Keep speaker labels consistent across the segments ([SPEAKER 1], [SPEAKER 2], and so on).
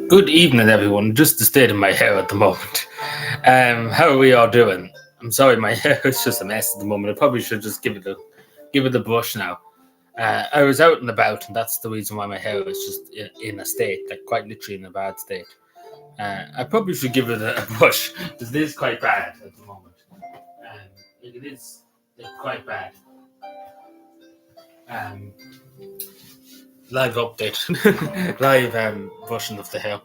[SPEAKER 1] Good evening, everyone. Just the state of my hair at the moment. How are we all doing? I'm sorry, my hair is just a mess at the moment. I probably should just give it a brush now. I was out and about, and that's the reason why my hair is just in a state, like quite literally in a bad state. I probably should give it a brush because it is quite bad at the moment. It is quite bad. Um, Live update, live brushing of the hair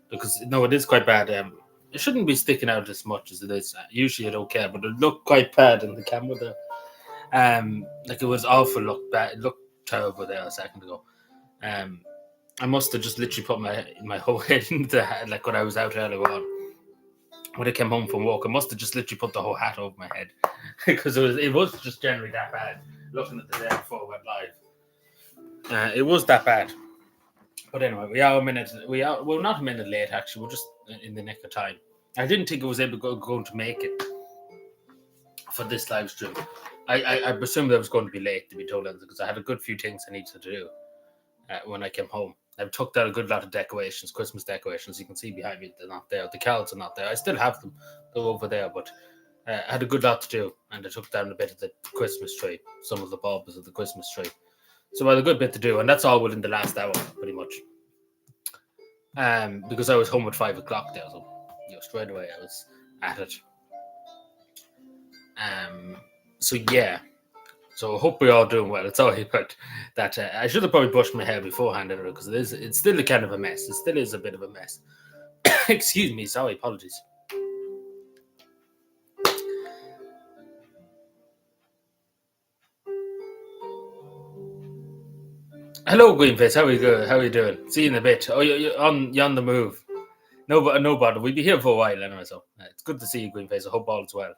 [SPEAKER 1] because no, it is quite bad. It shouldn't be sticking out as much as it is. Usually I don't care, but it looked quite bad in the camera there. Like it was awful. Looked bad. It looked terrible there a second ago. Um, I must have just literally put my whole head into the hat, like when I was out earlier on. When I came home from work, I must have just literally put the whole hat over my head because it was just generally that bad. Looking at the day before I went live, it was that bad. But anyway, we are a minute. Well, not a minute late actually. We're just in the nick of time. I didn't think I was going to make it for this live stream. I presumed I was going to be late, to be told honest, because I had a good few things I needed to do when I came home. I've took down a good lot of decorations, Christmas decorations. You can see behind me, they're not there. The cards are not there. I still have them. They're over there, but I had a good lot to do, and I took down a bit of the Christmas tree, some of the bulbs of the Christmas tree. So I had a good bit to do, and that's all within the last hour, pretty much. Because I was home at 5 o'clock there, so straight away I was at it. So yeah. So I hope we're all doing well. It's sorry about that. I should have probably brushed my hair beforehand because it's still a kind of a mess. It still is a bit of a mess. Excuse me, sorry, apologies. Hello, Greenface. How are you doing? See you in a bit. Oh, you're on the move. No bother. We'll be here for a while anyway, so it's good to see you, Greenface. I hope all is well.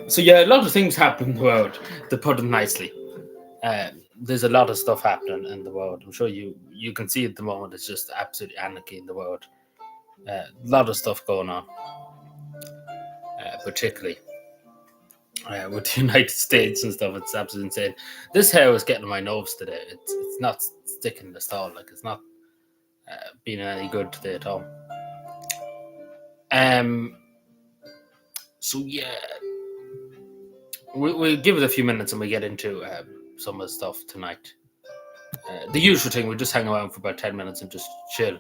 [SPEAKER 1] So yeah, a lot of things happen in the world, to put it nicely. There's a lot of stuff happening in the world. I'm sure you can see at the moment it's just absolute anarchy in the world. A lot of stuff going on, particularly with the United States and stuff. It's absolutely insane. This hair is getting on my nerves today. It's not sticking at all. Like it's not being any good today at all. So yeah, we'll give it a few minutes and we get into some of the stuff tonight. The usual thing, we just hang around for about 10 minutes and just chill,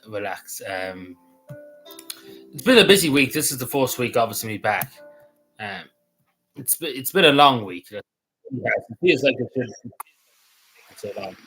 [SPEAKER 1] relax. It's been a busy week. This is the first week, obviously, me back. It's been a long week. It feels like it's been so long.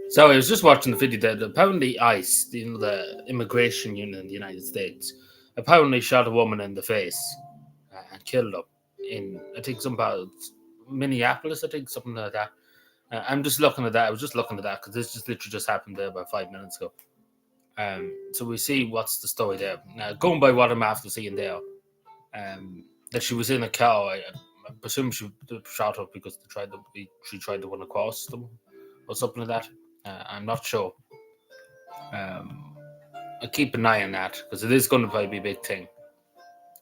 [SPEAKER 1] So I was just watching the video that apparently ICE, the immigration unit in the United States, apparently shot a woman in the face and killed her in, I think, some part of Minneapolis, I think, something like that. I'm just looking at that. I was just looking at that because this just literally just happened there about 5 minutes ago. So we see what's the story there. Now, going by what I'm after seeing there, that she was in a car. I presume she shot up because she tried to run across them or something like that. I'm not sure. I keep an eye on that because it is going to probably be a big thing.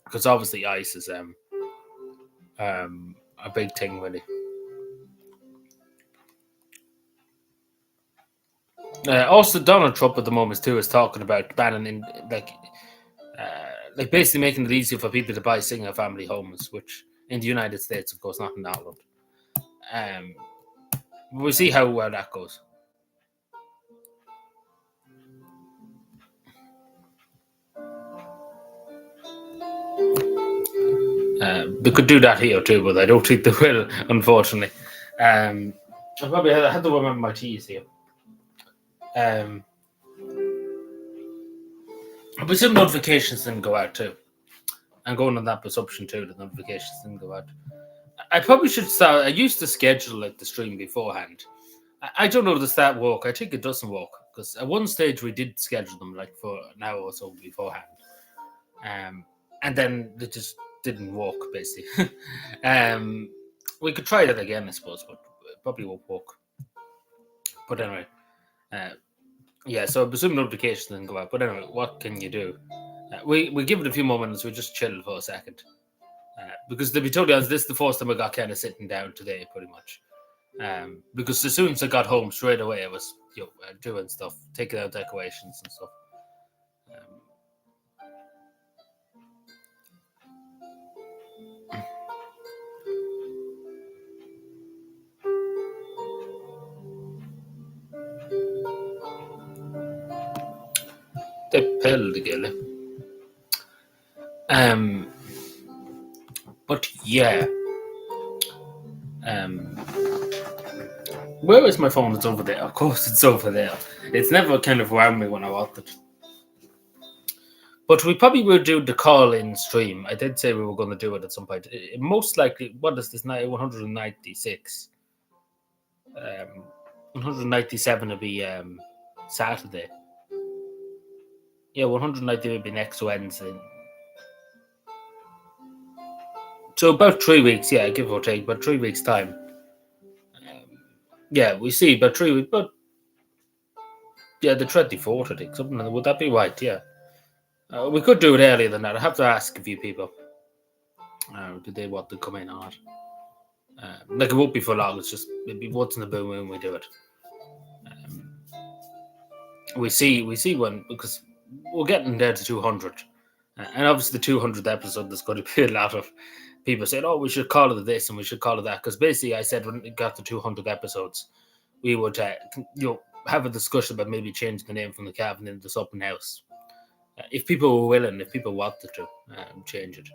[SPEAKER 1] Because obviously ICE is a big thing, really. Also, Donald Trump at the moment too is talking about banning like basically making it easier for people to buy single family homes, which in the United States, of course, not in Ireland. We'll see how well that goes. They could do that here too, but I don't think they will, unfortunately. I probably had to remember my T's here. But some notifications didn't go out too. I'm going on that presumption too. The notifications didn't go out. I probably should start. I used to schedule like the stream beforehand. I don't know does that work. I think it doesn't work because at one stage we did schedule them like for an hour or so beforehand, and then it just didn't work basically. We could try that again, I suppose, but it probably won't work. But anyway, yeah. So I presume notifications didn't go out. But anyway, what can you do? We give it a few more minutes. We just chill for a second. Because to be totally honest, this is the first time I got kind of sitting down today, pretty much. Because as soon as I got home, straight away I was doing stuff, taking out decorations and stuff. Det pelgele. But yeah. Where is my phone? It's over there. Of course, it's over there. It's never kind of around me when I want it. But we probably will do the call-in stream. I did say we were going to do it at some point. Most likely, what is this now? 196. 197 will be Saturday. Yeah, 190 will be next Wednesday. So about 3 weeks, yeah, give or take, about 3 weeks' time. Yeah, we see about 3 weeks, but yeah, the 24th, I think. Something like that. Would that be right? Yeah. We could do it earlier than that. I have to ask a few people. Do they want to come in on it? Like it won't be for long. It's just maybe once in a blue moon we do it. We see when because we're getting there to 200, and obviously the 200th episode there's going to be a lot of people saying, "Oh, we should call it this and we should call it that." Because basically, I said when it got to 200 episodes, we would have a discussion about maybe changing the name from the cavan into the Open House. If people were willing, if people wanted to change it.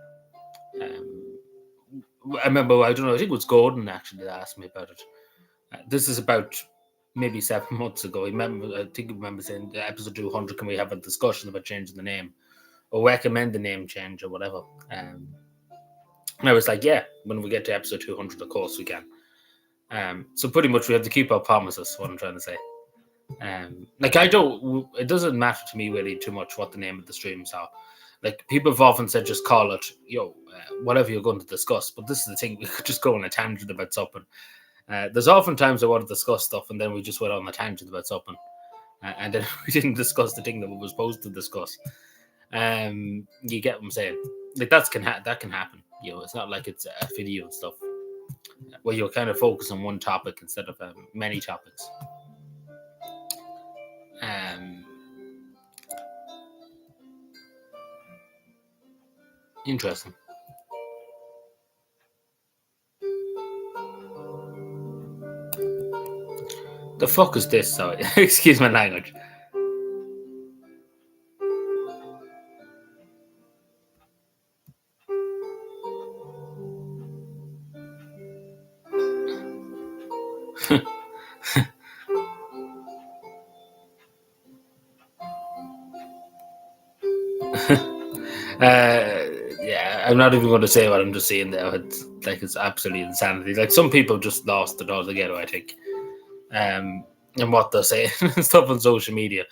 [SPEAKER 1] I remember, I don't know, I think it was Gordon actually that asked me about it. This is about maybe 7 months ago. I remember saying episode 200, can we have a discussion about changing the name or recommend the name change or whatever? And I was like, yeah, when we get to episode 200, of course we can. So pretty much we have to keep our promises, what I'm trying to say. Like it doesn't matter to me really too much what the name of the streams are. Like people have often said, just call it, whatever you're going to discuss. But this is the thing, we could just go on a tangent about something. There's often times I want to discuss stuff, and then we just went on a tangent about something, and then we didn't discuss the thing that we were supposed to discuss. You get what I'm saying? Like that can happen. It's not like it's a video and stuff where you're kind of focused on one topic instead of many topics. Interesting. The fuck is this? Sorry, excuse my language. Yeah, I'm not even going to say what I'm just seeing there. It's absolutely insanity. Like some people just lost it altogether, I think. And what they're saying and stuff on social media.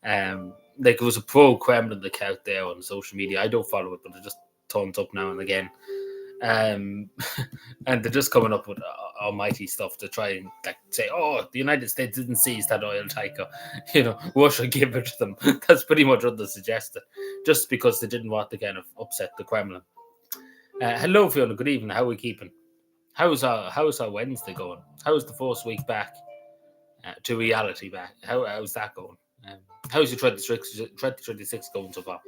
[SPEAKER 1] Like it was a pro-Kremlin account there on social media. I don't follow it, but it just turns up now and again. And they're just coming up with almighty stuff to try and say, "Oh, the United States didn't seize that oil tanker. Russia gave it to them." That's pretty much what they suggested, just because they didn't want to kind of upset the Kremlin. Hello, Fiona. Good evening. How are we keeping? How's our Wednesday going? How's the first week back to reality back? How's that going? How's your 2026 going so far?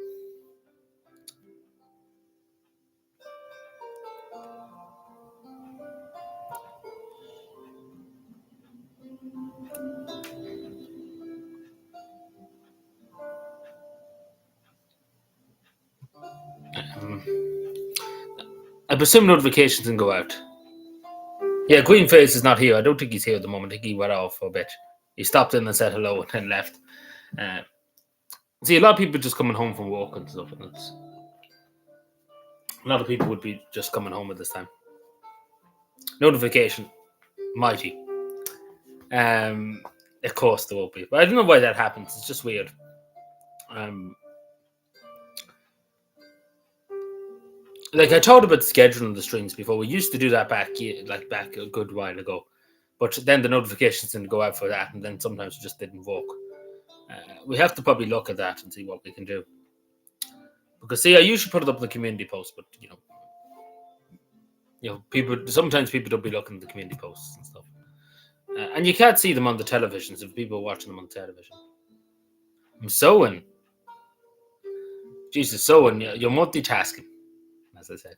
[SPEAKER 1] I presume notifications can go out. Yeah, Greenface is not here. I don't think he's here at the moment. I think he went off for a bit. He stopped in and said hello and then left. See, a lot of people just coming home from work and stuff. And A lot of people would be just coming home at this time. Notification, mighty. Of course there will be, but I don't know why that happens. It's just weird. Like I talked about scheduling the streams before. We used to do that back a good while ago, but then the notifications didn't go out for that, and then sometimes it just didn't work. We have to probably look at that and see what we can do. Because see, I usually put it up in the community post, but people sometimes people don't be looking at the community posts and stuff, and you can't see them on the televisions if people are watching them on television. I'm sewing. Jesus, sewing. You're multitasking, as I said.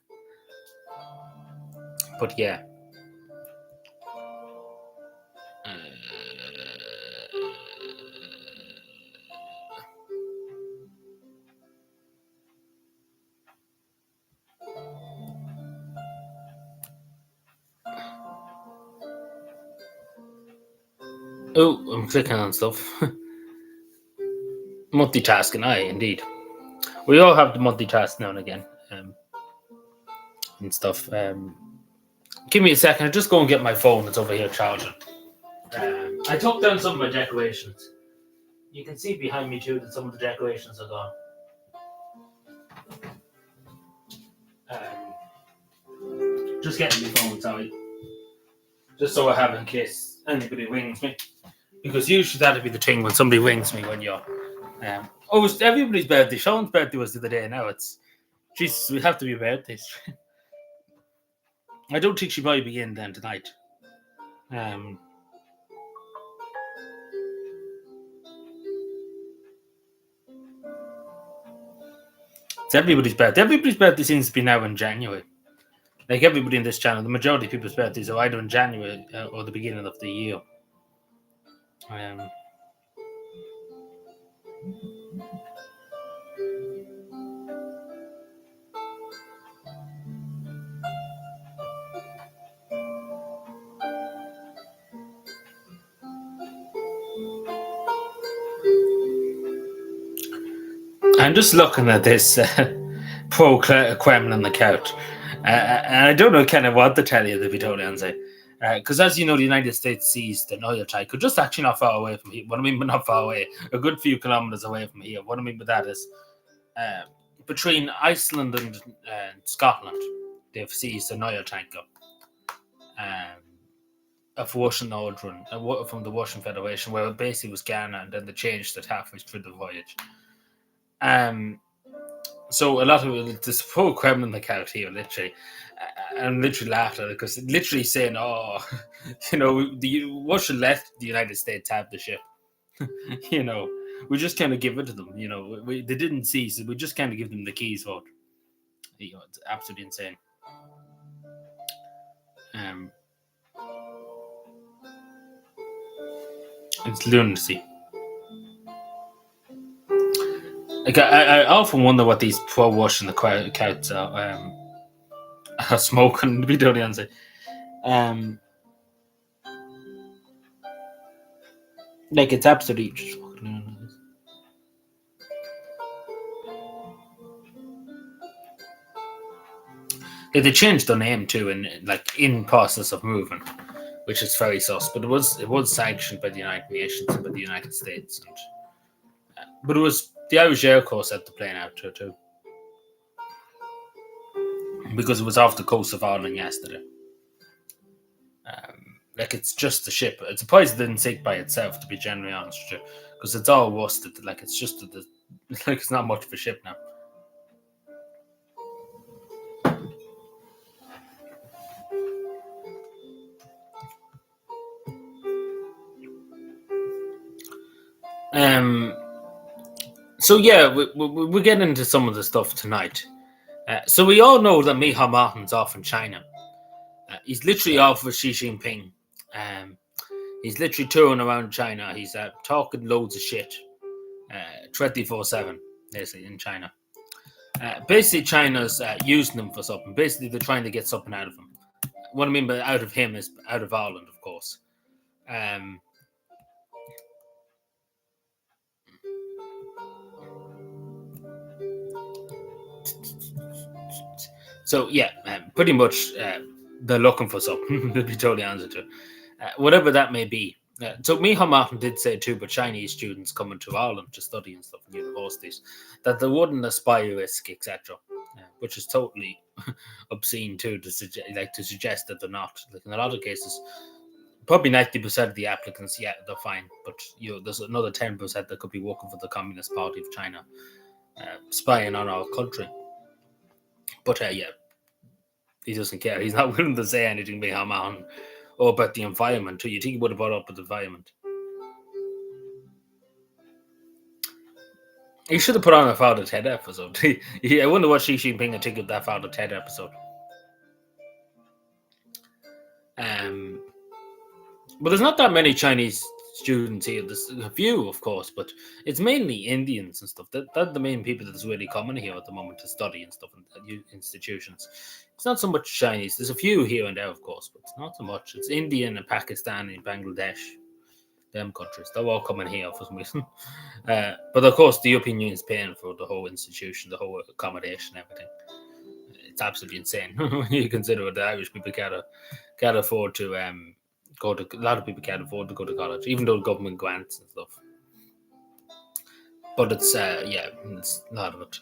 [SPEAKER 1] But yeah. Oh, I'm clicking on stuff. Multitasking, aye, indeed. We all have to multitask now and again, and stuff. Give me a second. I'll just go and get my phone. It's over here charging. I took down some of my decorations. You can see behind me too that some of the decorations are gone. Just getting my phone, sorry. Just so I have in case anybody rings me. Because usually that'd be the thing when somebody rings me when you're. Oh, it's everybody's birthday. Sean's birthday was the other day. Now it's. Jesus, we have to be birthdays. I don't think she might be in then tonight. It's everybody's birthday. Everybody's birthday seems to be now in January. Like everybody in this channel, the majority of people's birthdays are either in January or the beginning of the year. I'm just looking at this poor Kremlin on the couch. And I don't know kind of what to tell you, to be totally honest. Because as you know, the United States seized an oil tanker just actually not far away from here. What I mean by not far away, a good few kilometers away from here. What I mean by that is between Iceland and Scotland, they've seized an oil tanker of Russian origin from the Russian Federation, where it basically was Ghana, and then they changed it halfway through the voyage. So a lot of this poor Kremlin account here, literally, and literally laughed at it because literally saying, "Oh, the Russia let the United States have the ship. We just kind of give it to them. They didn't seize it. We just kind of give them the keys for it. It's absolutely insane." It's lunacy. Like I often wonder what these poor Russian accounts are smoking. To be totally honest, like it's absolutely just fucking. Yeah, they changed their name too, and like in process of moving, which is very sus. But it was sanctioned by the United Nations and by the United States, but it was the Irish Air Corps sent the plane out too, because it was off the coast of Ireland yesterday. Like it's just the ship. It's surprised it didn't sink by itself, to be genuinely honest with you, because it's all rusted. Like it's just like it's not much of a ship now. So yeah, we get into some of the stuff tonight. So we all know that Miha Martin's off in China. He's literally off with Xi Jinping. He's literally touring around China. He's talking loads of shit, 24/7, basically in China. Basically, China's using him for something. Basically, they're trying to get something out of him. What I mean by out of him is out of Ireland, of course. So yeah, pretty much they're looking for something. To be totally honest with you, whatever that may be. So Micheál Martin did say too, but Chinese students coming to Ireland to study and stuff in universities, that they wouldn't aspire risk, etc. Which is totally obscene too to suggest that they're not. Like in a lot of cases, probably 90% of the applicants, yeah, they're fine, but there's another 10% that could be working for the Communist Party of China, spying on our country. But yeah, he doesn't care. He's not willing to say anything behind man or about the environment too. You think he would have brought up with the environment? He should have put on a Father Ted episode. I wonder what Xi Jinping would think of that Father Ted episode. But there's not that many Chinese students here. There's a few, of course, but it's mainly Indians and stuff. That's the main people that's really coming here at the moment to study and stuff in institutions. It's not so much Chinese. There's a few here and there, of course, but it's not so much. It's Indian and Pakistani and Bangladesh, them countries. They're all coming here for some reason. But of course, the European Union is paying for the whole institution, the whole accommodation, everything. It's absolutely insane when you consider what the Irish people can't afford to go to. A lot of people can't afford to go to college, even though government grants and stuff. But it's yeah, it's a lot of it.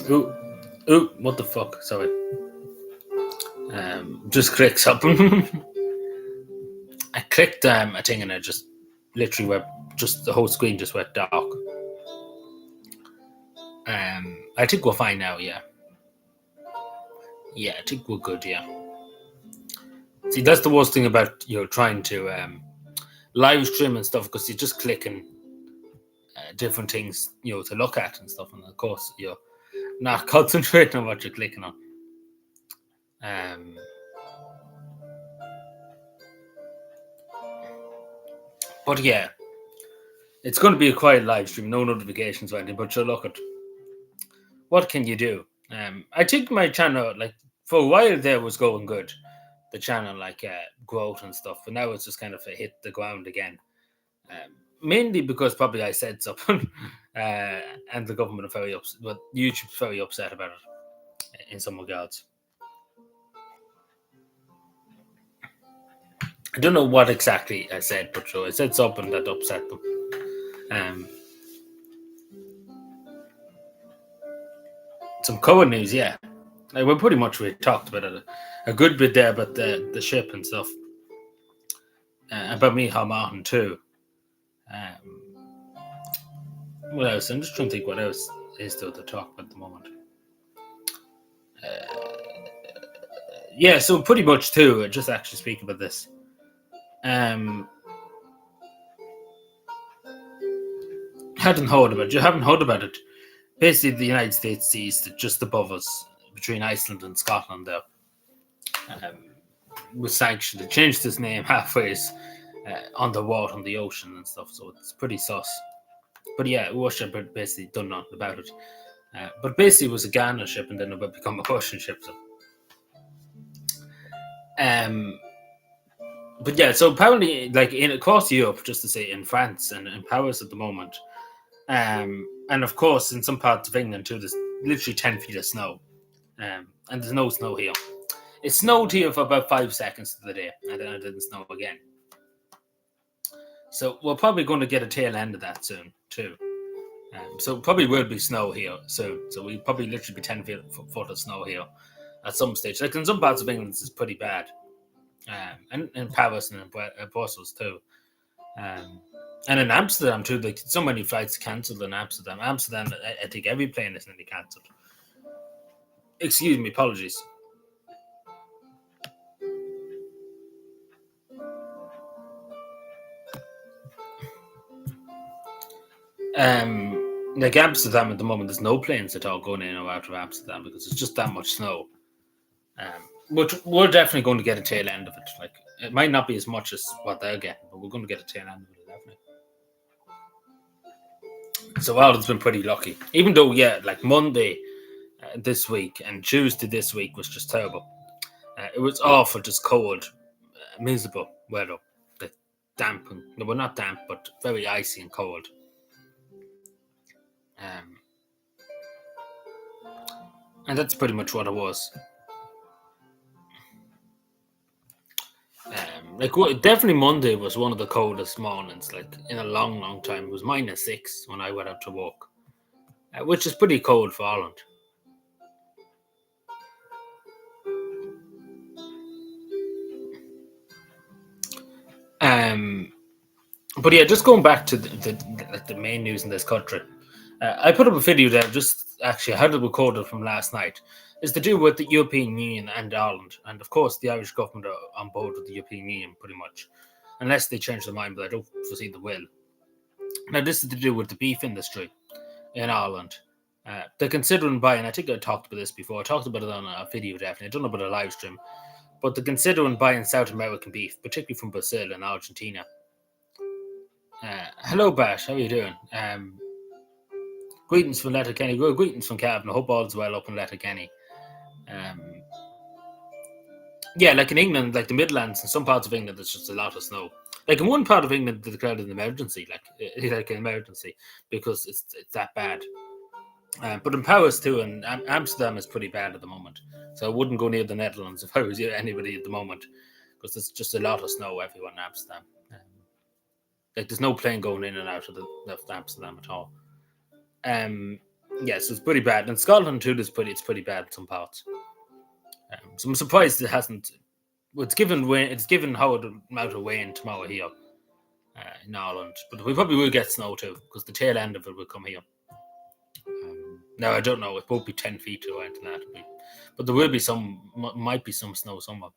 [SPEAKER 1] Ooh, ooh, what the fuck? Sorry. Just clicked something. I clicked a thing and it just literally went, just the whole screen just went dark. I think we're fine now. Yeah, yeah, I think we're good. Yeah. See, that's the worst thing about trying to live stream and stuff because you're just clicking different things to look at and stuff, and of course you're not concentrating on what you're clicking on. But yeah, it's going to be a quiet live stream, no notifications or anything. But you'll look at what can you do. I think my channel, like for a while there, was going good. The channel, like growth and stuff, but now it's just kind of hit the ground again. Mainly because probably I said something, and the government are very upset. But YouTube's very upset about it in some regards. I don't know what exactly I said, but I said something that upset them. Some current news, yeah. Like, we're pretty much we talked about it a good bit there, about the ship and stuff. About Micheál Martin too. What else? I'm just trying to think what else is there to talk about at the moment. Yeah, so pretty much too. Just actually speak about this. Hadn't heard about it. You haven't heard about it. Basically, the United States sees that just above us, between Iceland and Scotland, there was sanctioned. It changed its name halfway underwater on the ocean and stuff. So it's pretty sus. But yeah, Russia basically done nothing about it. But basically, it was a Ghana ship, and then it would become a Russian ship. So. But yeah, so apparently, like across Europe, just to say, in France and in Paris at the moment, and of course in some parts of England too, there's literally 10 feet of snow, and there's no snow here. It snowed here for about 5 seconds of the day, and then it didn't snow again. So we're probably going to get a tail end of that soon too. So probably will be snow here soon. So we'll probably literally be 10 foot of snow here at some stage. Like in some parts of England, it's pretty bad. And in Paris and in Brussels too, and in Amsterdam too. Like so many flights cancelled in Amsterdam. I think every plane is nearly cancelled. Excuse me, apologies. Like Amsterdam at the moment, there's no planes at all going in or out of Amsterdam because it's just that much snow. But we're definitely going to get a tail end of it. Like it might not be as much as what they're getting, but we're going to get a tail end of it definitely. So Ireland's been pretty lucky, even though like Monday this week and Tuesday this week was just terrible. It was awful, just cold, miserable weather. Like damp and no, well, not damp, but very icy and cold. Um, and that's pretty much what it was. Definitely Monday was one of the coldest mornings, like in a long, long time. It was -6 when I went out to walk, which is pretty cold for Ireland. Um, but yeah, just going back to the main news in this country, I put up a video there. Just actually, I had it recorded from last night. Is to do with the European Union and Ireland, and of course, the Irish government are on board with the European Union pretty much, unless they change their mind. But I don't foresee they will. Now, this is to do with the beef industry in Ireland. They're considering buying, I think I talked about this before, I talked about it on a video definitely, I don't know about a live stream, but they're considering buying South American beef, particularly from Brazil and Argentina. Hello, Bart, how are you doing? Greetings from Letterkenny, well, greetings from Cavan, I hope all's well up in Letterkenny. Yeah, like in England, like the Midlands and some parts of England, there's just a lot of snow. Like in one part of England, they declared an emergency, like an emergency, because it's that bad. But in Paris too, and Amsterdam is pretty bad at the moment. So I wouldn't go near the Netherlands if I was anybody at the moment, because there's just a lot of snow everywhere in Amsterdam. Like there's no plane going in and out of Amsterdam at all. So it's pretty bad. And Scotland too, it's pretty bad in some parts. So I'm surprised it hasn't. Well, it's given how it amount of rain tomorrow here in Ireland, but we probably will get snow too because the tail end of it will come here. Now I don't know; it won't be 10 feet or anything like that, but there will be might be some snow somewhere.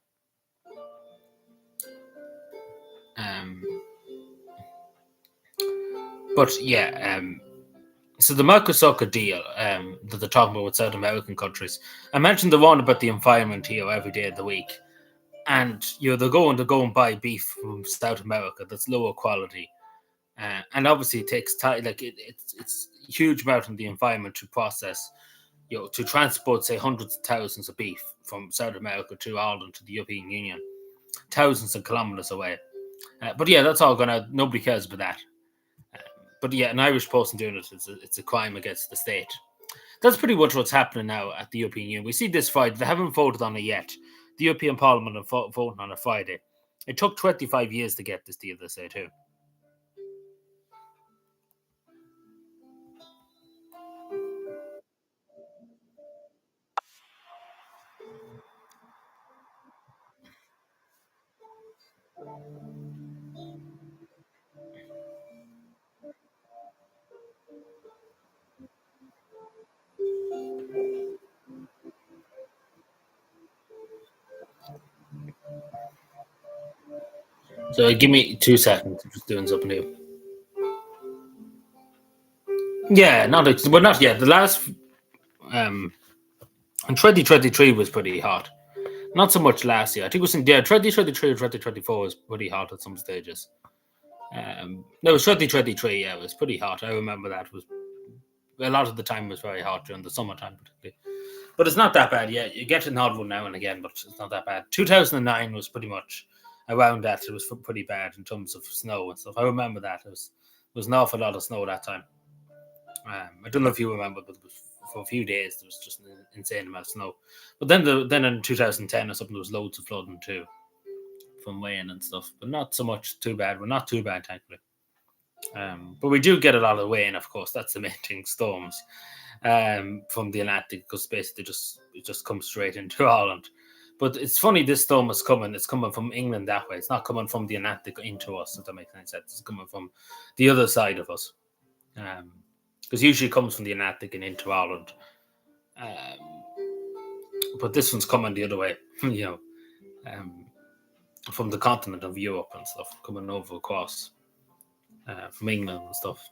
[SPEAKER 1] So the Mercosur deal that they're talking about with South American countries, I mentioned the one about the environment here every day of the week. And they're going to go and buy beef from South America that's lower quality, and obviously it takes time. Like it's a huge amount in the environment to process, to transport say hundreds of thousands of beef from South America to Ireland to the European Union, thousands of kilometers away. But yeah, that's all gonna. Nobody cares about that. But yeah, an Irish person doing it, it's a crime against the state. That's pretty much what's happening now at the European Union. We see this Friday. They haven't voted on it yet. The European Parliament are voting on a Friday. It took 25 years to get this deal, they say too. So give me 2 seconds. I'm just doing something here. Yeah, not yet. The last in 2023 was pretty hot. Not so much last year. I think it was in 2023 or 2024 was pretty hot at some stages. No, it was 2023. Yeah, it was pretty hot. I remember that it was a lot of the time was very hot during the summertime, particularly. But it's not that bad. Yeah, you get an odd one now and again, but it's not that bad. 2009 was pretty much around that. It was pretty bad in terms of snow and stuff. I remember that it was an awful lot of snow that time. I don't know if you remember, but for a few days there was just an insane amount of snow. But then in 2010 or something, there was loads of flooding too from rain and stuff, but not so much too bad. We're not too bad, thankfully. But we do get a lot of rain, of course. That's the main thing. Storms from the Atlantic, because basically it just comes straight into Ireland. But it's funny, this storm is coming. It's coming from England that way. It's not coming from the Atlantic into us, if that makes any sense. It's coming from the other side of us. Because usually it comes from the Atlantic and into Ireland. But this one's coming the other way, from the continent of Europe and stuff, coming over across from England and stuff.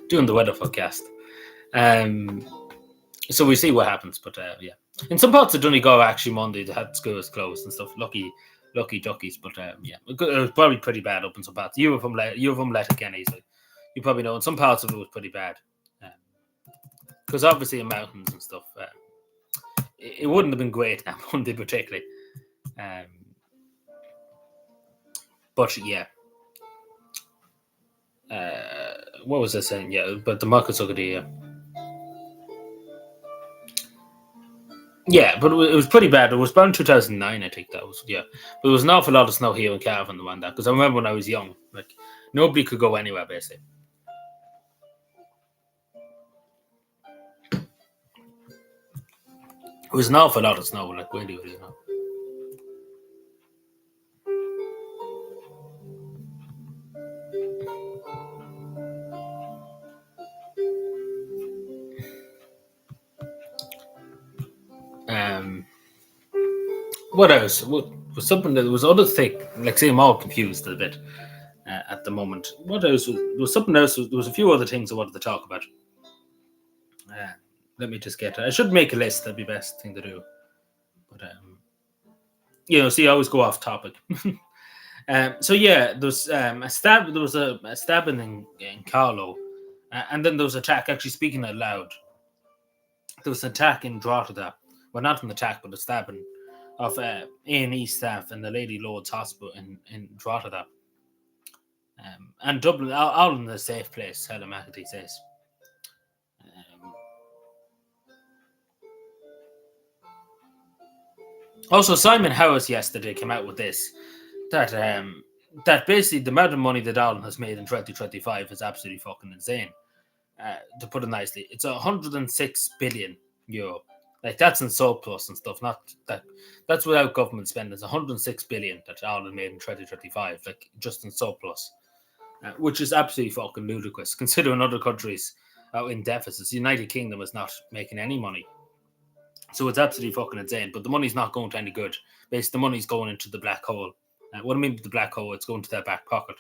[SPEAKER 1] Doing the weather forecast. So we see what happens, but yeah. In some parts of Donegal, actually, Monday, they had schools closed and stuff. Lucky duckies, but yeah. It was probably pretty bad up in some parts. You were from Letterkenny, so you probably know in some parts of it was pretty bad. Because obviously in mountains and stuff, it wouldn't have been great now, Monday particularly. But yeah. What was I saying? Yeah, but the Marcus Ogadi, yeah, but it was pretty bad. It was about 2009, I think that was, yeah. But there was an awful lot of snow here in Cavan around that, because I remember when I was young, like, nobody could go anywhere, basically. It was an awful lot of snow, like, really, really, What else? What was something that was other thing? Like, say, I'm all confused a bit at the moment. What else? There was something else. There was a few other things I wanted to talk about. Uh, Let me just get. I should make a list. That'd be the best thing to do. But see, I always go off topic. So yeah, there was a stab. There was a stabbing in Carlo, and then there was an attack. Actually, speaking out loud, there was an attack in Drogheda. Well, not an attack, but a stabbing of A&E staff in the Lady Lords Hospital in Drogheda. And Dublin, all in a safe place, Helen McAtee says. Also, Simon Howes yesterday came out with this that that basically the amount of money that Ireland has made in 2025 is absolutely fucking insane. To put it nicely, it's 106 billion euro. Like, that's in surplus and stuff. Not that that's without government spending. It's 106 billion that Ireland made in 2025, like just in surplus, which is absolutely fucking ludicrous considering other countries are in deficits. The United Kingdom is not making any money. So it's absolutely fucking insane. But the money's not going to any good. Basically, the money's going into the black hole. What I mean by the black hole, it's going to their back pocket.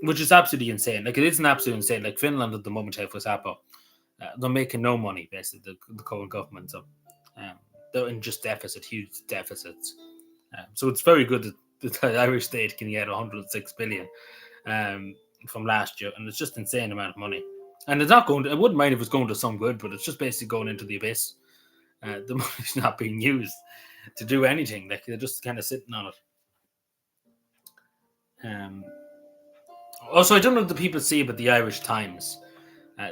[SPEAKER 1] Which is absolutely insane. Like, it isn't absolutely insane. Like, Finland at the moment, for example, they're making no money, basically, the current government. So they're in just deficit, huge deficits. So it's very good that the Irish state can get 106 billion from last year. And it's just insane amount of money. And it's not going to, I wouldn't mind if it's going to some good, but it's just basically going into the abyss. The money's not being used to do anything. Like, they're just kind of sitting on it. Also, I don't know what the people see about the Irish Times.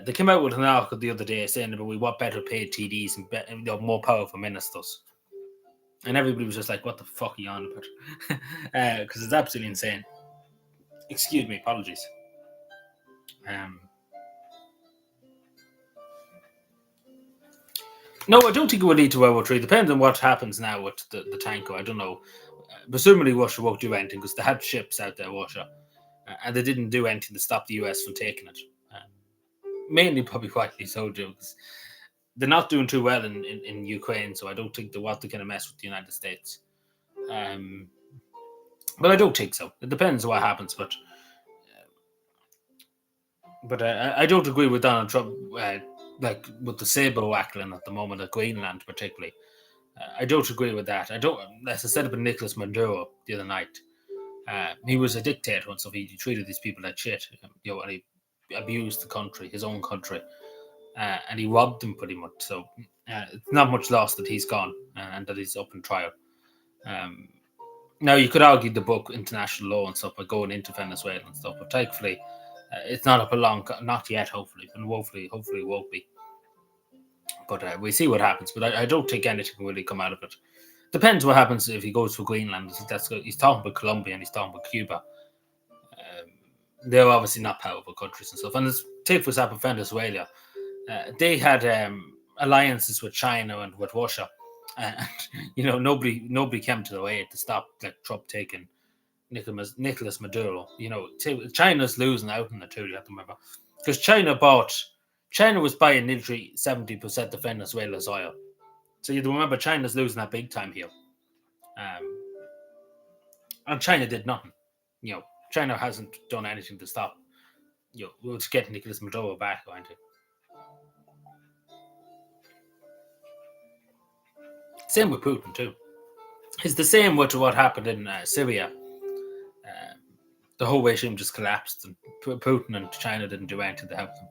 [SPEAKER 1] They came out with an article the other day saying about we want better paid TDs and more powerful ministers. And everybody was just like, what the fuck are you on about? Because it's absolutely insane. Excuse me, apologies. No, I don't think it will lead to World War III. Depends on what happens now with the tanker. I don't know. Presumably, Russia won't do anything because they had ships out there, Russia. And they didn't do anything to stop the US from taking it. Mainly, probably quietly so, because they're not doing too well in Ukraine, so I don't think they want to kind of mess with the United States. But I don't think so. It depends on what happens, but I don't agree with Donald Trump, like with the saber wackling at the moment at Greenland, particularly. I don't agree with that. I don't. As I said about Nicolas Maduro the other night, he was a dictator and stuff. He treated these people like shit, and he abused the country, his own country, and he robbed them pretty much. So it's not much loss that he's gone and that he's up in trial. Now, you could argue the book international law and stuff by going into Venezuela and stuff, but thankfully it's not up a not yet, hopefully, and hopefully it won't be. But we see what happens. But I don't think anything will really come out of it. Depends what happens if he goes for Greenland. He's talking about Colombia and he's talking about Cuba. They're obviously not powerful countries and stuff. And take for example Venezuela. They had alliances with China and with Russia, and nobody came to the aid to stop like Trump taking Nicolas Maduro. China's losing out on the two. You have to remember, because China was buying nearly 70% of Venezuela's oil. So you remember China's losing that big time here. And China did nothing. China hasn't done anything to stop. We'll just get Nicolas Maduro back, going to. Same with Putin too. It's the same with what happened in Syria. the whole regime just collapsed, and Putin and China didn't do anything to help them.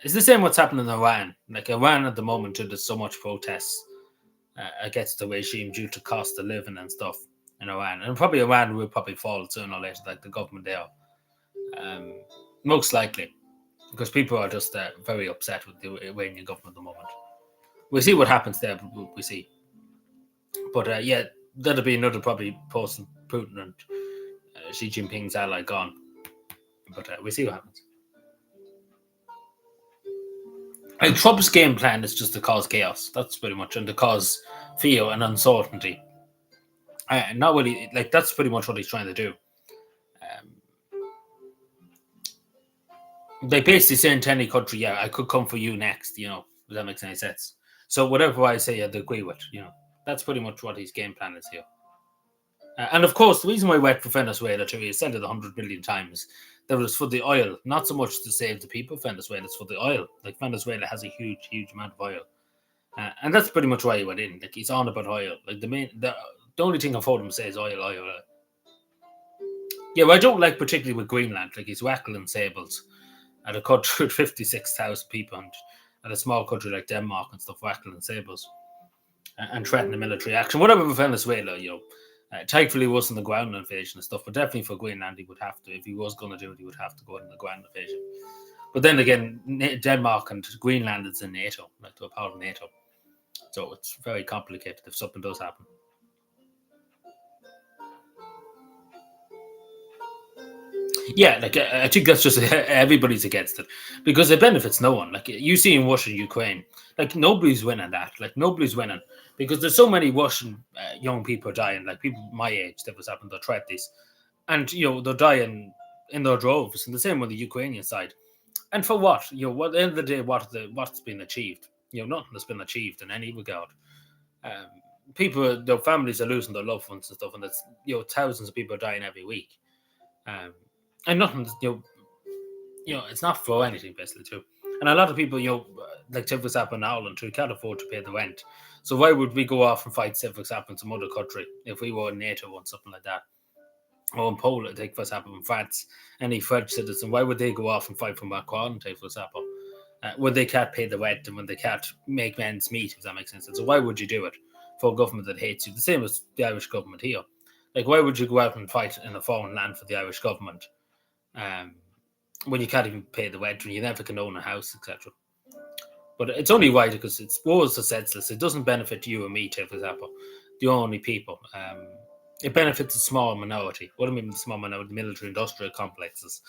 [SPEAKER 1] It's the same what's happening in Iran. Like Iran at the moment, there's so much protests against the regime due to cost of living and stuff in Iran, and probably Iran will probably fall sooner or later, like the government there, most likely, because people are just very upset with the Iranian government at the moment. We'll see what happens there. We see, but yeah, that'll be another probably post Putin and Xi Jinping's ally gone. But we'll see what happens. Like Trump's game plan is just to cause chaos. That's pretty much, and to cause fear and uncertainty. Not really, like that's pretty much what he's trying to do. They basically saying to any country, "Yeah, I could come for you next." You know, if that makes any sense. So whatever I say, I'd agree with. You know, that's pretty much what his game plan is here. And of course, the reason why we went for Venezuela too, he said it 100 million times. That was for the oil, not so much to save the people of Venezuela. It's for the oil. Like Venezuela has a huge, huge amount of oil, and that's pretty much why he went in. Like he's on about oil. Like the only thing I've heard him say is oil, oil, oil. Yeah, well, I don't like particularly with Greenland. Like he's wackling sables at a country with 56,000 people, and at a small country like Denmark and stuff, wackling sables and threatening military action. Whatever with Venezuela, you know. Thankfully, it wasn't the ground invasion and stuff, but definitely for Greenland, he would have to. If he was going to do it, he would have to go in the ground invasion. But then again, Denmark and Greenland is in NATO, like to a part of NATO. So it's very complicated if something does happen. Yeah, like I think that's just everybody's against it because it benefits no one. Like you see in Russia, Ukraine, like nobody's winning that. Like nobody's winning because there's so many Russian young people dying. Like people my age that was happening, their 20s, and you know they're dying in their droves. And the same on the Ukrainian side. And for what? You know, what at the end of the day, what's been achieved? You know, nothing has been achieved in any regard. Um, People, their families are losing their loved ones and stuff, and it's thousands of people are dying every week. Um, and nothing, it's not for anything basically too. And a lot of people, like Civics happen in Ireland too, can't afford to pay the rent. So why would we go off and fight Civics happen in some other country if we were in NATO or something like that? Or in Poland, take for example, in France, any French citizen, why would they go off and fight for Macron, take for example, when they can't pay the rent and when they can't make ends meet, if that makes sense? So why would you do it for a government that hates you? The same as the Irish government here. Like, why would you go out and fight in a foreign land for the Irish government when you can't even pay the rent, when you never can own a house, etc.? But it's only right because it's wars are senseless. It doesn't benefit you or me, for example, the only people. It benefits a small minority. What I mean, the small minority, the military-industrial complexes,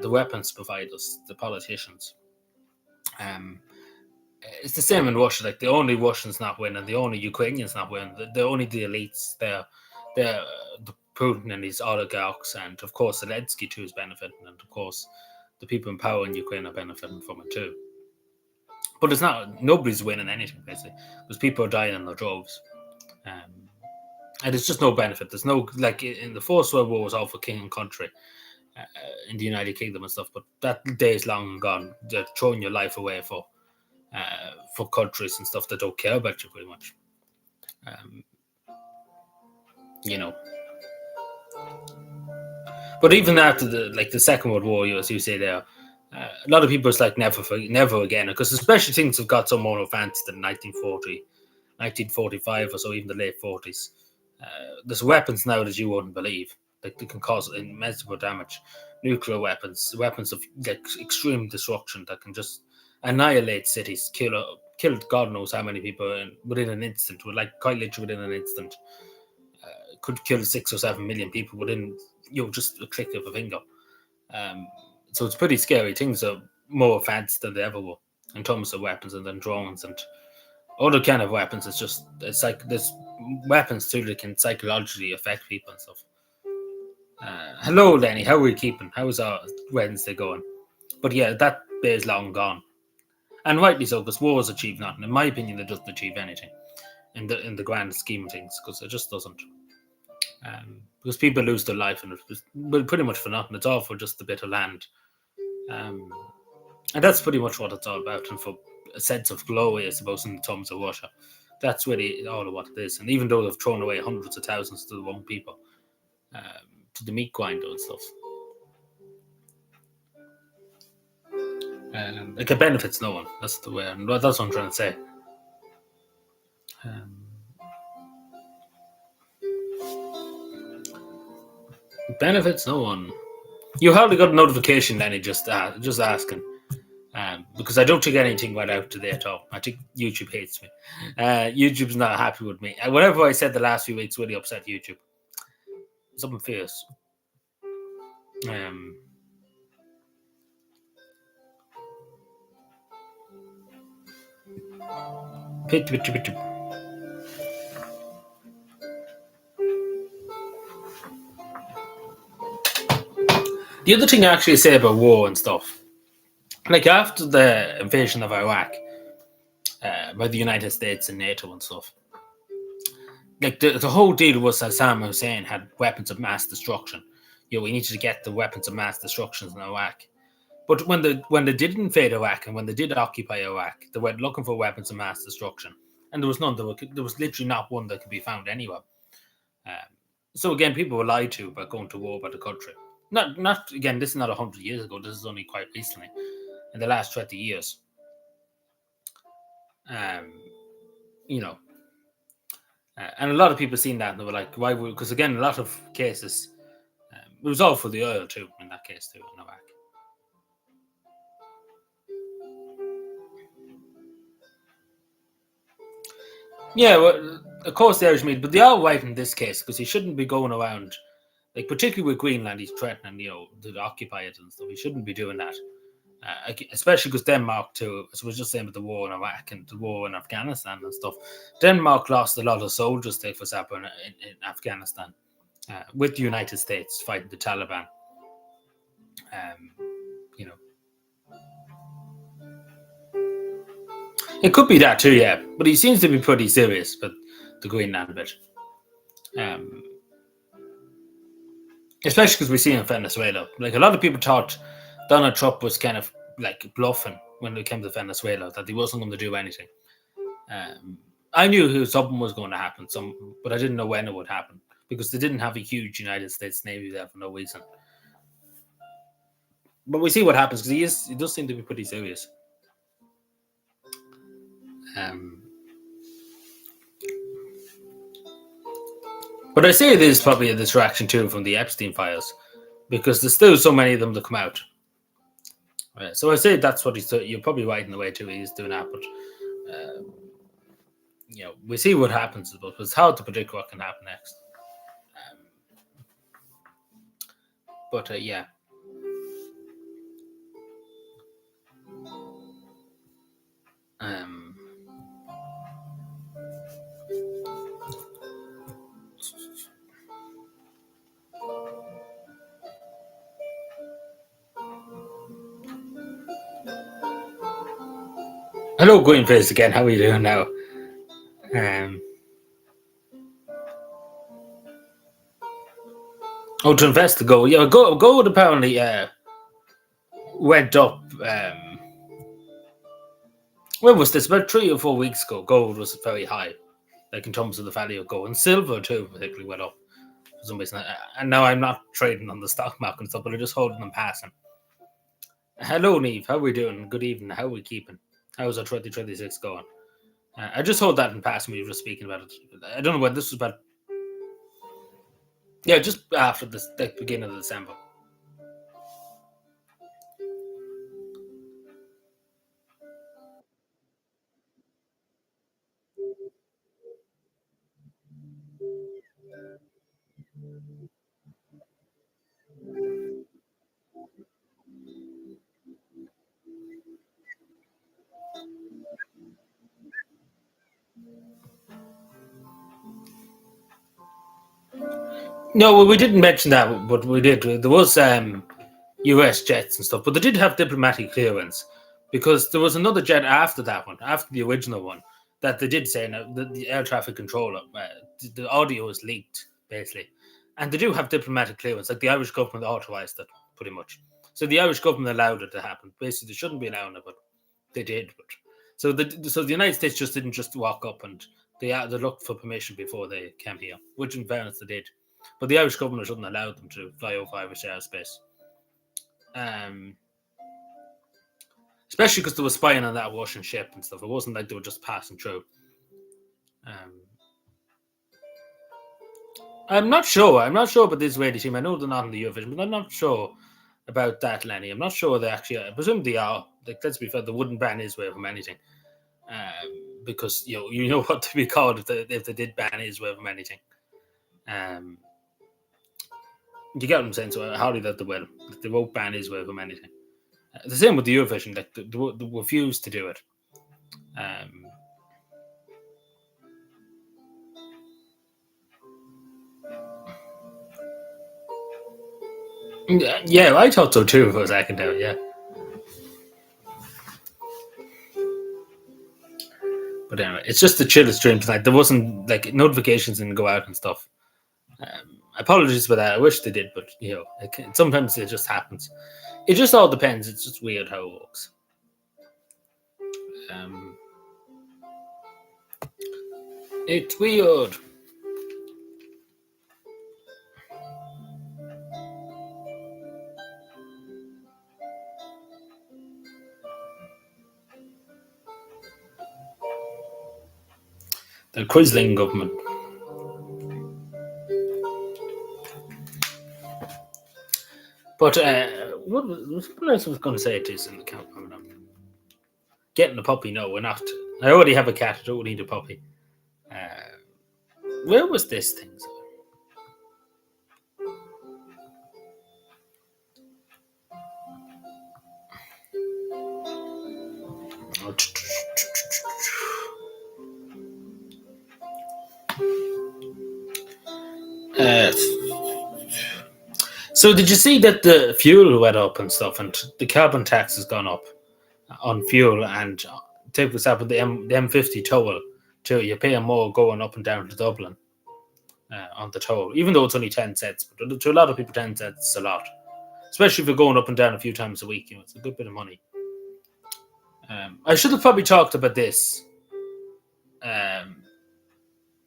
[SPEAKER 1] the weapons providers, the politicians. It's the same in Russia. Like the only Russians not winning, the only Ukrainians not winning, the only the elites. They're the Putin and his oligarchs, and of course Zelensky too is benefiting, and of course the people in power in Ukraine are benefiting from it too. But it's not nobody's winning anything basically because people are dying in their droves. And it's just no benefit. There's no, like in the First World War was all for king and country in the United Kingdom and stuff, but that day is long gone. They're throwing your life away for countries and stuff that don't care about you very much. Um, you know. But even after the Second World War, as you say there, a lot of people is like never again, because especially things have got so more advanced than 1940, 1945 or so, even the late 40s. There's weapons now that you wouldn't believe. Like they can cause immense damage. Nuclear weapons, weapons of like extreme destruction that can just annihilate cities, kill God knows how many people within an instant. Like quite literally within an instant, could kill 6 or 7 million people within just a click of a finger. So it's pretty scary. Things are more advanced than they ever were in terms of weapons, and then drones and other kind of weapons. It's like there's weapons too that can psychologically affect people and stuff. Hello, Lenny. How are we keeping? How's our Wednesday going? But yeah, that day is long gone, and rightly so, because wars achieve nothing. In my opinion, it doesn't achieve anything in the grand scheme of things, because it just doesn't. Because people lose their life, and it's pretty much for nothing. It's all for just a bit of land, and that's pretty much what it's all about. And for a sense of glory, I suppose, in terms of Russia, that's really all of what it is. And even though they've thrown away hundreds of thousands to the wrong people, to the meat grinder and stuff. Like it benefits no one. That's the way. That's what I'm trying to say. It benefits no one. You hardly got a notification, Lenny, just asking. Because I don't think anything went out today at all. I think YouTube hates me. YouTube's not happy with me. Whatever I said the last few weeks really upset YouTube. Something fierce. The other thing I actually say about war and stuff, like after the invasion of Iraq by the United States and NATO and stuff, like the whole deal was Saddam Hussein had weapons of mass destruction. We needed to get the weapons of mass destruction in Iraq. But when they did invade Iraq and when they did occupy Iraq, they went looking for weapons of mass destruction, and there was none. There was literally not one that could be found anywhere. So again, people were lied to about going to war by the country. Not again. This is not 100 years ago. This is only quite recently, in the last 20 years. And a lot of people seen that and they were like, why? Because again, a lot of cases, it was all for the oil too. In that case too, in Iraq. Yeah, well, of course the Irish meat, but they are right in this case because he shouldn't be going around, like particularly with Greenland, he's threatening, to occupy it and stuff. He shouldn't be doing that, especially because Denmark too. As I was just saying with the war in Iraq and the war in Afghanistan and stuff, Denmark lost a lot of soldiers, for example, in Afghanistan, with the United States fighting the Taliban. It could be that too, yeah. But he seems to be pretty serious with the Greenland bit. Especially because we see in Venezuela. Like a lot of people thought Donald Trump was kind of like bluffing when it came to Venezuela, that he wasn't going to do anything. I knew something was going to happen, but I didn't know when it would happen because they didn't have a huge United States Navy there for no reason. But we see what happens because he does seem to be pretty serious. But I say there's probably a distraction too from the Epstein files because there's still so many of them to come out. So I say that's what you're probably right in the way too. He's doing that, but we see what happens, but it's hard to predict what can happen next. But yeah. Hello, Greenface again. How are you doing now? To invest the gold. Yeah, gold apparently went up. When was this? About 3 or 4 weeks ago, gold was very high, like in terms of the value of gold, and silver too, particularly went up for some reason. And now I'm not trading on the stock market and stuff, but I'm just holding them passing. Hello, Neve. How are we doing? Good evening. How are we keeping? How's our 2026 going? I just hold that in passing. We were just speaking about it. I don't know when this was about. Yeah, just after the beginning of December. No, well, we didn't mention that, but we did. There was US jets and stuff, but they did have diplomatic clearance because there was another jet after that one, after the original one, that they did say now the air traffic controller, the audio is leaked basically, and they do have diplomatic clearance. Like the Irish government authorized it pretty much, so the Irish government allowed it to happen. Basically, they shouldn't be allowing it, but they did. But so the United States just didn't just walk up and they looked for permission before they came here, which in fairness they did. but the Irish government shouldn't allow them to fly over Irish airspace. Especially because they were spying on that Russian ship and stuff. It wasn't like they were just passing through. I'm not sure. I'm not sure about the Israeli team. I know they're not in the Eurovision, but I'm not sure about that, Lenny. I'm not sure they actually. I presume they are. Like, let's be fair, they wouldn't ban Israel from anything, because you know what to be called if they did ban Israel from anything. You get what I'm saying? So hardly that they will. They won't ban Israel from anything. The same with the Eurovision. Like they refuse to do it. Yeah, I thought so too for a second there, yeah. But anyway, it's just the chillest stream tonight. There wasn't like notifications didn't go out and stuff. Apologies for that. I wish they did, but sometimes it just happens. It just all depends. It's just weird how it works. It's weird. The Quisling government. But what else was going to say to us in the camp? Getting a puppy? No, we're not. I already have a cat. I don't need a puppy. Where was this thing? So did you see that the fuel went up and stuff, and the carbon tax has gone up on fuel? And take for example the M50 toll too. You're paying more going up and down to Dublin on the toll, even though it's only 10 cents. But to a lot of people, 10 cents is a lot, especially if you're going up and down a few times a week. It's a good bit of money. I should have probably talked about this.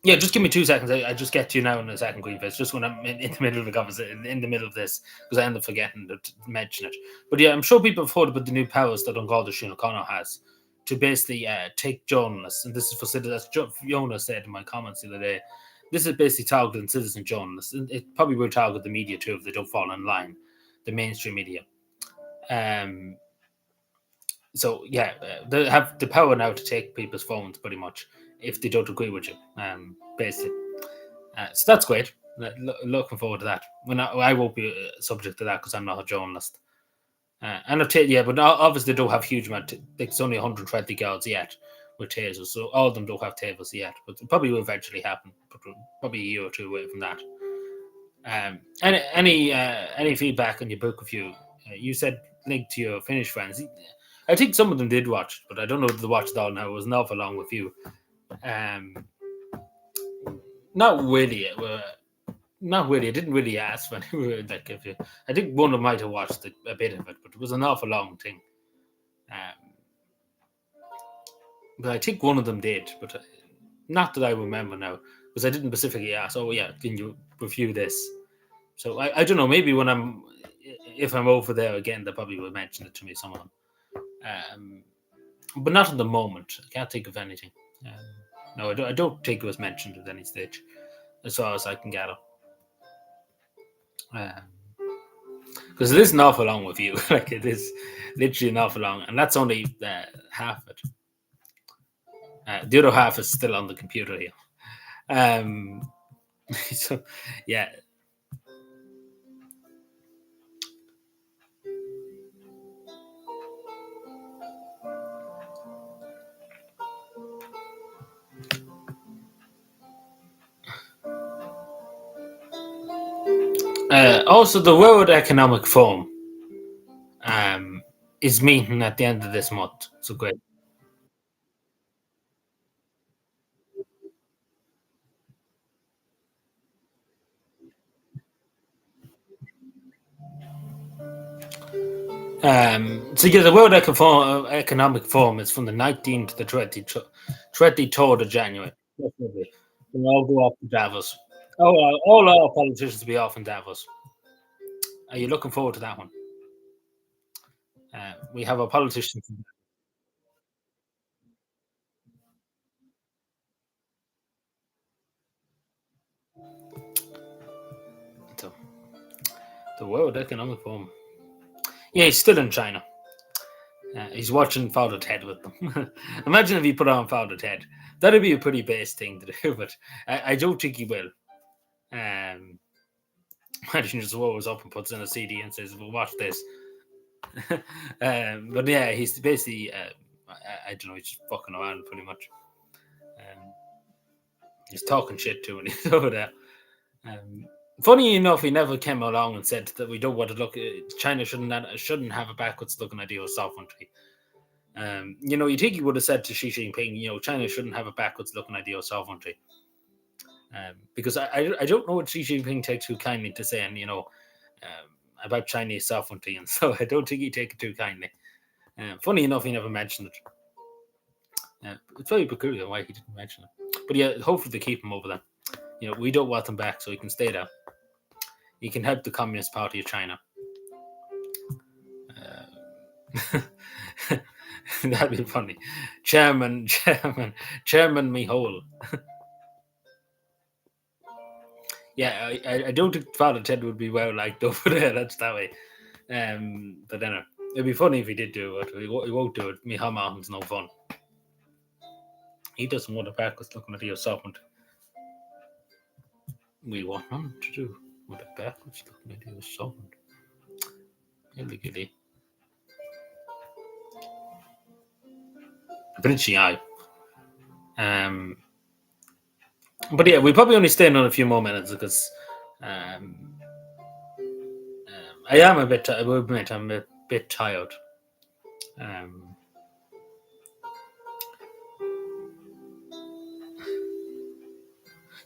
[SPEAKER 1] Yeah, just give me 2 seconds. I just get to you now in a second, Queenface. Just when I'm in the middle of the conversation, in the middle of this, because I end up forgetting to mention it. But yeah, I'm sure people have heard about the new powers that Garda Síochána O'Connor has to basically take journalists, and this is for citizens. Fiona said in my comments the other day, this is basically targeting citizen journalists. It probably will target the media too if they don't fall in line, the mainstream media. So yeah, they have the power now to take people's phones pretty much if they don't agree with you, basically. So that's great. Looking forward to that. I won't be subject to that because I'm not a journalist. And but obviously they don't have huge amount. It's only 120 guards yet with tasers, so all of them don't have tasers yet. But it probably will eventually happen. But probably a year or two away from that. Any feedback on your book review? You said link to your Finnish friends. I think some of them did watch it, but I don't know if they watched it all now. It was an awful long review. Not really. Not really. I didn't really ask when we were like if you. I think one of them might have watched a bit of it, but it was an awful long thing. But I think one of them did, but not that I remember now, because I didn't specifically ask. Oh yeah, can you review this? So I don't know. Maybe if I'm over there again, they probably will mention it to me. Some of them. But not at the moment. I can't think of anything. No, I don't think it was mentioned at any stage, as far as I can gather. Because it is an awful long review. Like it is literally an awful long, and that's only half of it. The other half is still on the computer here. So yeah. Also, the World Economic Forum is meeting at the end of this month. So great. So yeah, the World Economic Forum is from the 19th to the 23rd of January. Definitely. We'll all go up to Davos. All our politicians will be off in Davos. Are you looking forward to that one? We have a politician. So, the World Economic Forum. Yeah, he's still in China. He's watching Father Ted with them. Imagine if he put on Father Ted. That'd be a pretty base thing to do, but I don't think he will. Um, Imagine just always up and puts in a CD and says, "Well, watch this." But yeah, he's basically, I don't know, he's just fucking around pretty much. Um, he's talking shit to when he's over there. Um, Funny enough, he never came along and said that we don't want to look. China shouldn't have a backwards looking idea of sovereignty. You think he would have said to Xi Jinping, China shouldn't have a backwards looking idea of sovereignty. Because I don't know what Xi Jinping takes too kindly to saying, about Chinese sovereignty, and so I don't think he take it too kindly. Funny enough, he never mentioned it. It's very peculiar why he didn't mention it. But yeah, hopefully they keep him over there. We don't want him back, so he can stay there. He can help the Communist Party of China. That'd be funny. Chairman Mihol. Yeah, I don't think Father Ted would be well liked over there. That's that way. But then it'd be funny if he did do it. He won't do it. Mihal Martin's no fun. He doesn't want a backwards looking at your sovereignty. We want nothing to do with a backwards looking at your sovereignty. Illegally. Bridging eye. But yeah, we probably only stay on a few more minutes because I am a bit. I will admit I'm a bit tired.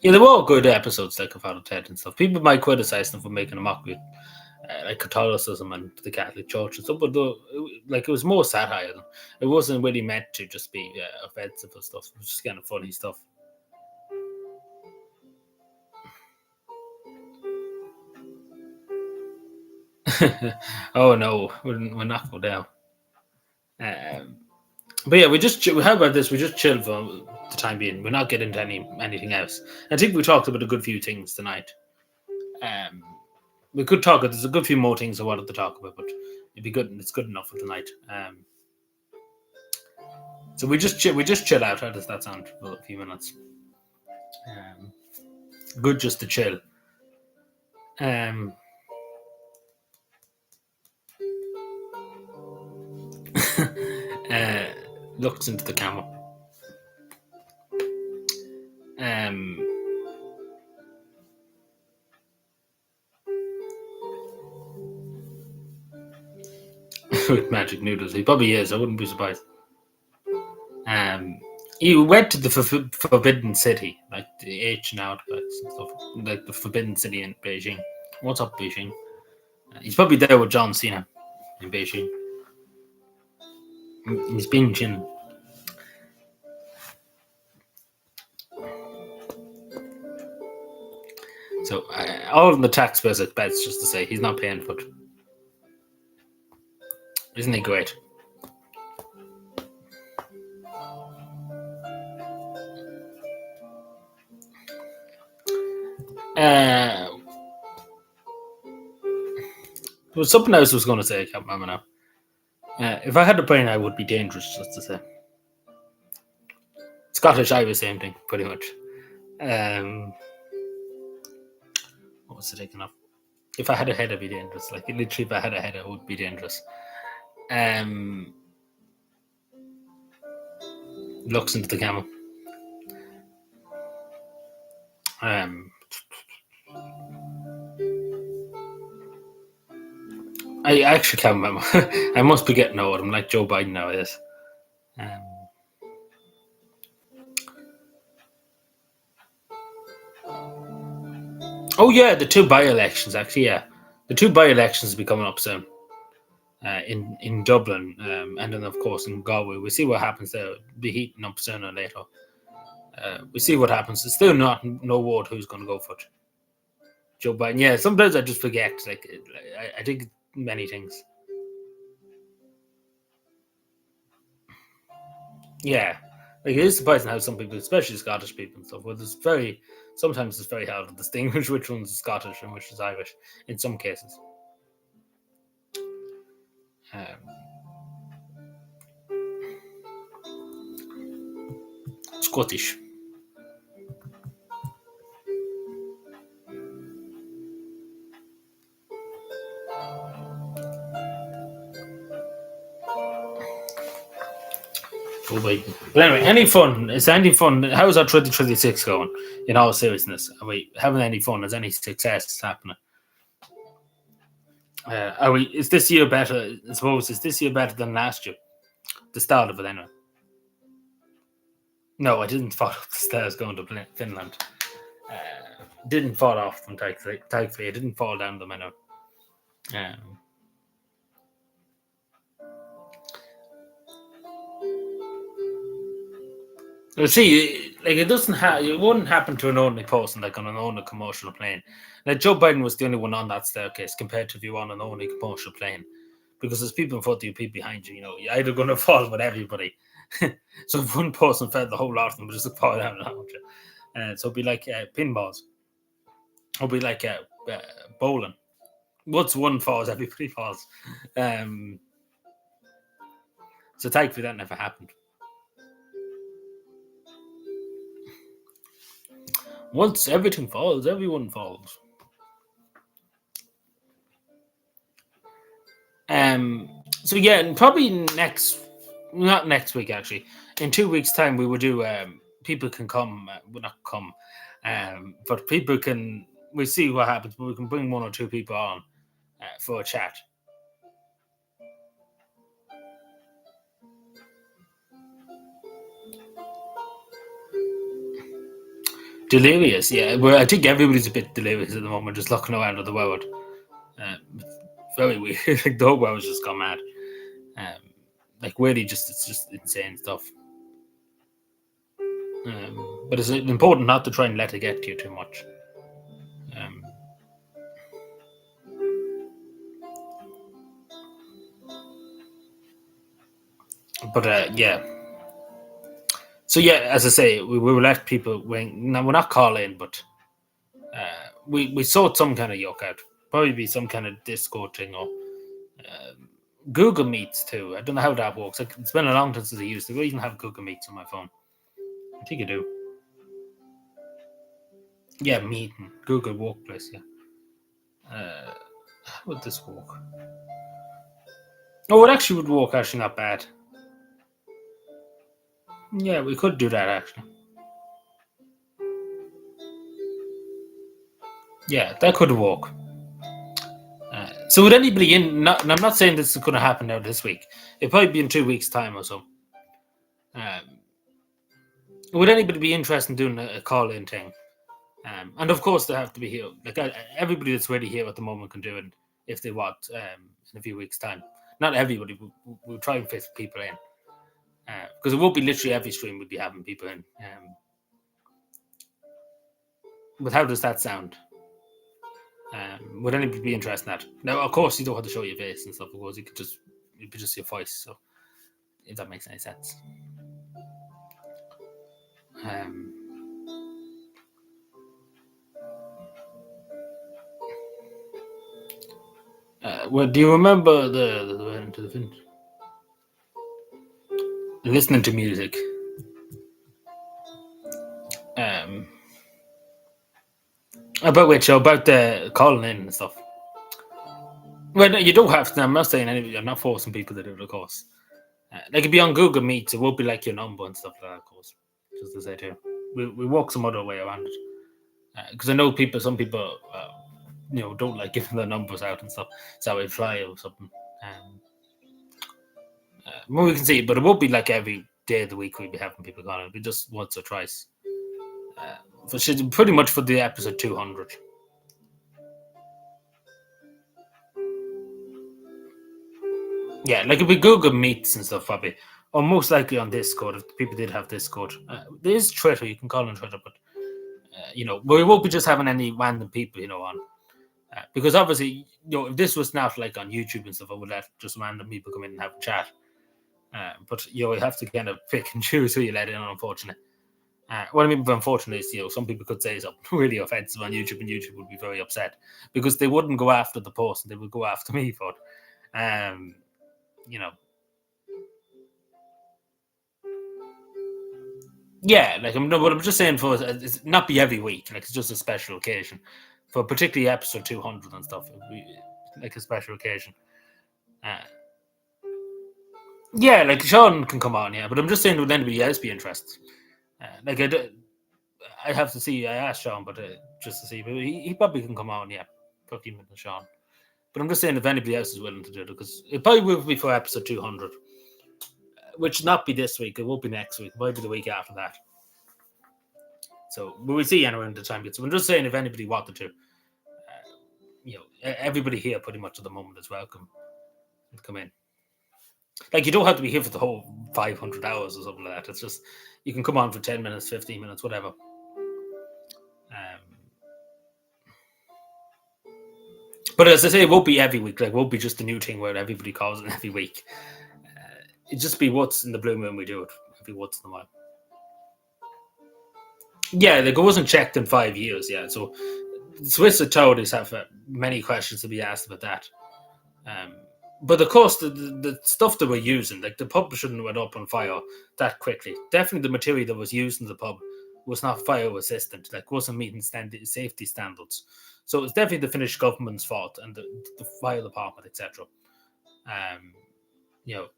[SPEAKER 1] Yeah, they were all good episodes like of Father Ted and stuff. People might criticize them for making a mockery, like Catholicism and the Catholic Church and stuff, but it was more satire. It wasn't really meant to just be offensive and stuff. It was just kind of funny stuff. Oh no, we're not go down. But yeah, how about this? We just chill for the time being. We're not getting into anything else. I think we talked about a good few things tonight. We could talk. There's a good few more things I wanted to talk about, but it'd be good. It's good enough for tonight. So we just chill out. How does that sound for a few minutes? Good just to chill. Looks into the camera. With magic noodles, he probably is. I wouldn't be surprised. He went to the Forbidden City, like the ancient outbacks and stuff, like the Forbidden City in Beijing. What's up, Beijing? He's probably there with John Cena in Beijing. He's Beijing. So all of the taxpayers at bets, just to say, he's not paying for it. Isn't he great? There was something else I was going to say. I can't remember now. If I had a brain, I would be dangerous, just to say. Scottish Irish, same thing, pretty much. What was it taking off? If I had a head, I'd be dangerous. Like literally, if I had a head, I would be dangerous. Looks into the camera. I actually can't remember. I must be getting old. I'm like Joe Biden nowadays. Oh yeah, the two by-elections actually. Yeah, the two by-elections will be coming up soon. In Dublin, and then of course in Galway. We see what happens there. It'll be heating up sooner or later. We see what happens. There's still no word who's going to go for it. Joe Biden. Yeah, sometimes I just forget. Like I think many things. Yeah, like it is surprising how some people, especially Scottish people and stuff, well, sometimes it's very hard to distinguish which one's Scottish and which is Irish in some cases. Um, Scottish. Joe Biden. But anyway, any fun? Is there any fun? How's our 2026 going? In all seriousness, are we having any fun? Is any success happening? Are we? Is this year better? I suppose is this year better than last year? The start of it, anyway. No, I didn't fall off the stairs going to Finland. Didn't fall off them, thankfully. I didn't fall down them, anyway. Um, see, like it doesn't have. It wouldn't happen to an ordinary person, like on an ordinary commercial plane. Like Joe Biden was the only one on that staircase compared to if you on an ordinary commercial plane, because there's people in front of you, people behind you. You know, you're either going to fall with everybody. So if one person fell, the whole lot of them would just fall down around you. So it'd be like pinballs. It'd be like bowling. Once one falls, everybody falls. So thankfully that never happened. Once everything falls, everyone falls. So yeah, and probably not next week actually. In 2 weeks' time, we will do. People can come, well not come, but people can. We see what happens, but we can bring one or two people on for a chat. Delirious, yeah. Well, I think everybody's a bit delirious at the moment, just looking around at the world. Very weird. Like the whole world's just gone mad. Like really, it's just insane stuff. But it's important not to try and let it get to you too much. But yeah. So yeah, as I say, we will let people. Now we're not calling, but we sort some kind of yoke out. Probably be some kind of Discord thing or Google Meets too. I don't know how that works. It's been a long time since I used it. I even have Google Meets on my phone. I think I do. Yeah, meeting Google Workplace. Yeah. How would this work? Oh, it actually would work. Actually, not bad. Yeah, we could do that actually. Yeah, that could work. So would anybody I'm not saying this is going to happen now this week. It'll probably be in 2 weeks' time or so. Would anybody be interested in doing a call-in thing? And of course, they have to be here. Like everybody that's already here at the moment can do it if they want in a few weeks' time. Not everybody. We'll try and fit people in because it won't be literally every stream we'd be having people in. But how does that sound? Would anybody be interested in that? Now, of course, you don't have to show your face and stuff. Of course, it'd be just your voice. So, if that makes any sense. Well, do you remember the listening to music? About the calling in and stuff. Well, no, you don't have to. I'm not saying anything. I'm not forcing people to do it, of course. Like it'd be on Google Meets. It won't be like your number and stuff like that, of course. Just to say too, we work some other way around it. Because I know some people, don't like giving their numbers out and stuff. So we fly or something. Well, we can see, but it won't be like every day of the week we'd be having people calling. It'll be just once or twice. Pretty much for the episode 200. Yeah, like if we Google Meets and stuff, probably. Or most likely on Discord, if people did have Discord. There is Twitter, you can call on Twitter, but, we won't be just having any random people, on. Because obviously, if this was not like on YouTube and stuff, I would let just random people come in and have a chat. But you have to kind of pick and choose who you let in, unfortunately. What I mean by unfortunate is, some people could say something really offensive on YouTube, and YouTube would be very upset because they wouldn't go after the post, and they would go after me for it. You know, yeah, like I'm just saying for it's not be every week, like it's just a special occasion for particularly episode 200 and stuff. It'd be like a special occasion. Uh, yeah, like Sean can come on, yeah, but I'm just saying would anybody else be interested? Like I have to see. I asked Sean, but just to see, but he probably can come on, yeah, 15 minutes, Sean. But I'm just saying if anybody else is willing to do it, because it probably will be for episode 200, which not be this week. It won't be next week. It might be the week after that. So we'll see anyway when the time gets. So I'm just saying if anybody wanted to, everybody here pretty much at the moment is welcome to come in. Like you don't have to be here for the whole 500 hours or something like that. It's just you can come on for 10 minutes, 15 minutes, whatever. But as I say, it won't be every week. Like, it won't be just a new thing where everybody calls it every week. It'd just be what's in the blue moon we do it every once in a while. Yeah, like it wasn't checked in 5 years. Yeah, so Swiss authorities have many questions to be asked about that. But of course, the stuff that we're using, like the pub shouldn't have went up on fire that quickly. Definitely, the material that was used in the pub was not fire resistant. Like wasn't meeting safety standards. So it's definitely the Finnish government's fault and the fire department, etc. You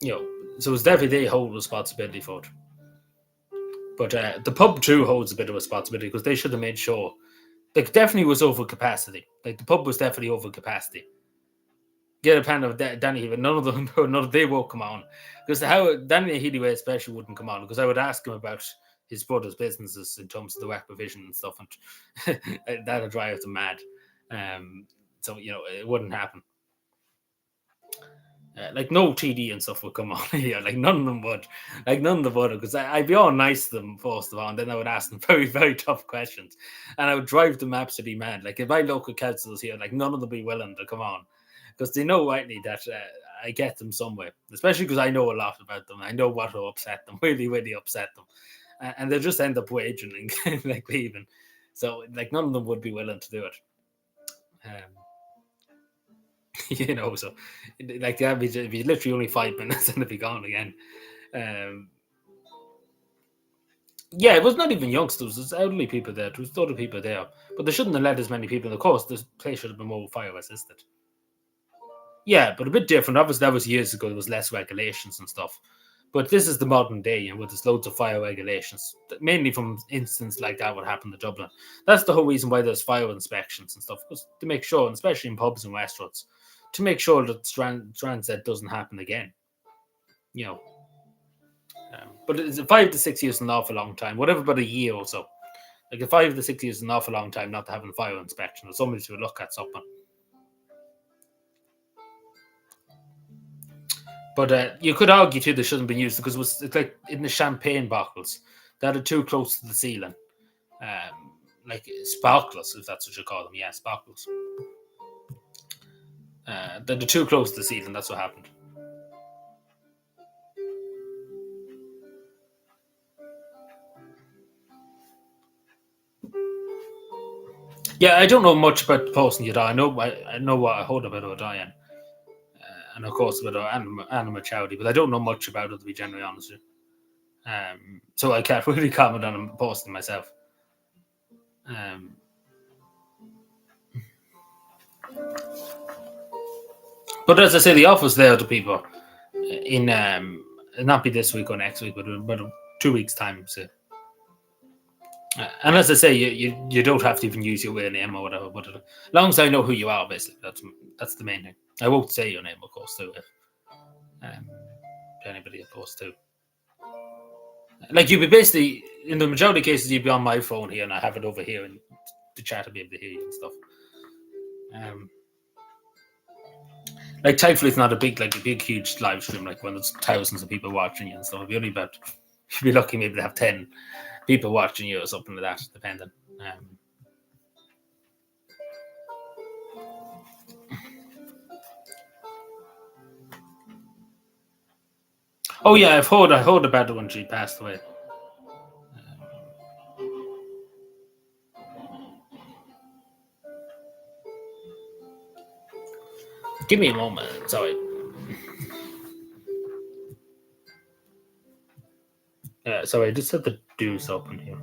[SPEAKER 1] know, so it's definitely they hold responsibility for it. But the pub too holds a bit of responsibility because they should have made sure. Like definitely was over capacity. Like the pub was definitely over capacity. Get a pan of Danny Healy. None of they won't come on because how Danny Healy especially wouldn't come on because I would ask him about his brother's businesses in terms of the work provision and stuff, and that'd drive them mad. So it wouldn't happen. Like no TD and stuff would come on here. Like none of them would. Like none of them would because I'd be all nice to them first of all, and then I would ask them very, very tough questions, and I would drive them absolutely mad. Like if my local councils here, like none of them be willing to come on because they know rightly that I get them somewhere, especially because I know a lot about them. I know what will upset them, really, really upset them, and they'll just end up waging and like leaving. So like none of them would be willing to do it. So like the average, it'd be literally only 5 minutes and it'd be gone again. Yeah, it was not even youngsters, there's elderly people there, there was other people there, but they shouldn't have let as many people in. Of course, this place should have been more fire resistant. Yeah, but a bit different. Obviously, that was years ago, there was less regulations and stuff. But this is the modern day, and with there's loads of fire regulations, mainly from incidents like that what happened in Dublin. That's the whole reason why there's fire inspections and stuff, because to make sure, and especially in pubs and restaurants, to make sure that Strandset doesn't happen again. But it's 5 to 6 years is an awful long time. Whatever, about a year or so. Like 5 to 6 years is an awful long time not to have a fire inspection or somebody to look at something. But you could argue too they shouldn't be used because it's like in the champagne bottles that are too close to the ceiling, like sparklers, if that's what you call them. Yeah, sparklers. They're too close to the ceiling. That's what happened. Yeah, I don't know much about the person you die. I know what I heard about Diane, and of course about Anna Chowdy, but I don't know much about it to be genuinely honest with you. So I can't really comment on a person myself. But as I say, the offer's there to people in not be this week or next week, but about 2 weeks time. So. And as I say, you don't have to even use your real name or whatever. But as long as I know who you are, basically, that's the main thing. I won't say your name, of course, too. If anybody, of course, too. Like you'd be basically in the majority of cases, you'd be on my phone here, and I have it over here, and the chat will be able to hear you and stuff. Like thankfully, it's not a big huge live stream like when there's thousands of people watching you and stuff. It'd be only about you'd be lucky maybe to have 10 people watching you or something like that, depending. Oh yeah, I heard about it when she passed away. Give me a moment. Sorry. Sorry, I just had the doors open here.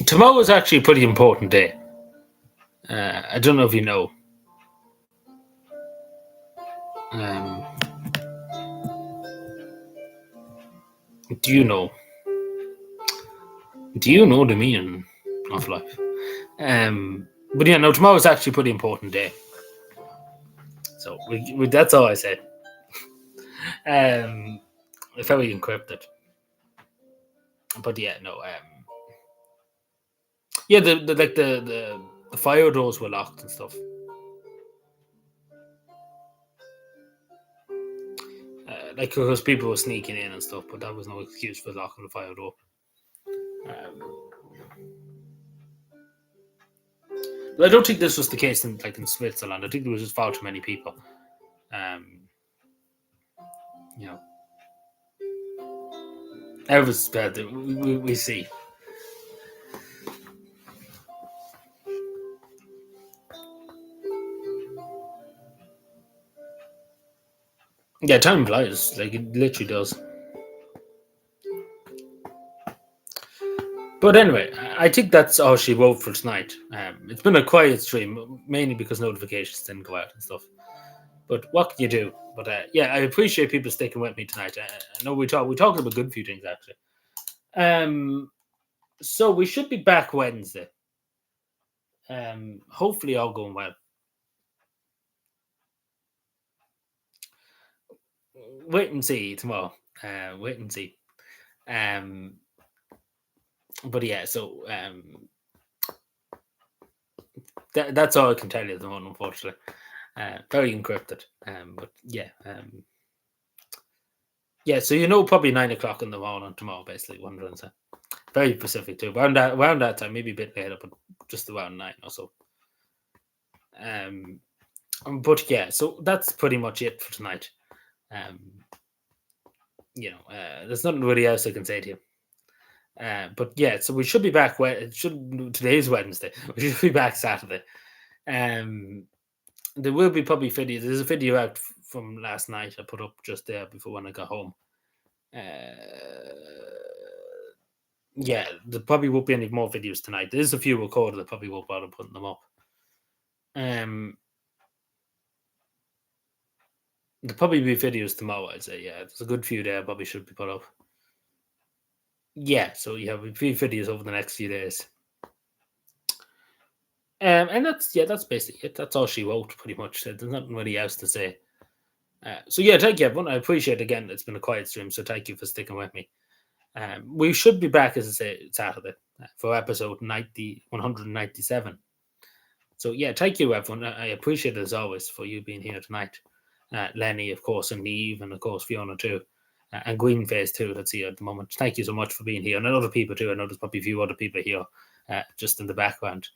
[SPEAKER 1] Tomorrow is actually a pretty important day. I don't know if you know. Um, do you know? Do you know the meaning of life? But yeah, no, tomorrow is actually a pretty important day. So that's all I said. Very encrypted. But yeah, no. Yeah, the fire doors were locked and stuff. Like because people were sneaking in and stuff, but that was no excuse for locking the fire door. Um, but I don't think this was the case in Switzerland. I think there was just far too many people. Um, you know, it was bad. We see. Yeah, time flies. Like it literally does. But anyway, I think that's all she wrote for tonight. It's been a quiet stream, mainly because notifications didn't go out and stuff. But what can you do? But yeah, I appreciate people sticking with me tonight. I know we talked about a good few things actually. So we should be back Wednesday. Hopefully all going well. Wait and see tomorrow. Wait and see. But yeah, so that's all I can tell you at the moment, unfortunately. Very encrypted. But yeah, yeah. So probably 9 o'clock in the morning tomorrow, basically. Wondering, so very specific too. Around that time, maybe a bit later, but just around 9 or so. But yeah, so that's pretty much it for tonight. There's nothing really else I can say to you. But yeah, so we should be back. Today's Wednesday. We should be back Saturday. There will be probably videos. There's a video out from last night I put up just there before when I got home. Yeah, there probably won't be any more videos tonight. There's a few recorded. I probably won't bother putting them up. There'll probably be videos tomorrow. I'd say. Yeah, there's a good few there. Probably should be put up. Yeah, so you have a few videos over the next few days. And that's basically it. That's all she wrote, pretty much. There's nothing really else to say. So yeah, thank you everyone. I appreciate it again. It's been a quiet stream, so thank you for sticking with me. We should be back, as I say, Saturday for episode 197. So yeah, thank you everyone. I appreciate it as always for you being here tonight. Lenny, of course, and Neve, and of course Fiona too, and Greenface too. That's here at the moment. Thank you so much for being here, and other people too. I know there's probably a few other people here, just in the background.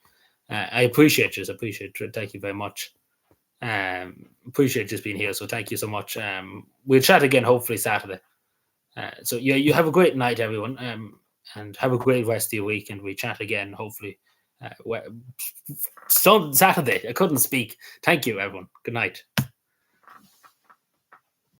[SPEAKER 1] I appreciate you. Thank you very much. Appreciate just being here. So thank you so much. We'll chat again hopefully Saturday. So yeah, you have a great night, everyone, and have a great rest of your week. And we chat again hopefully. Saturday. I couldn't speak. Thank you, everyone. Good night.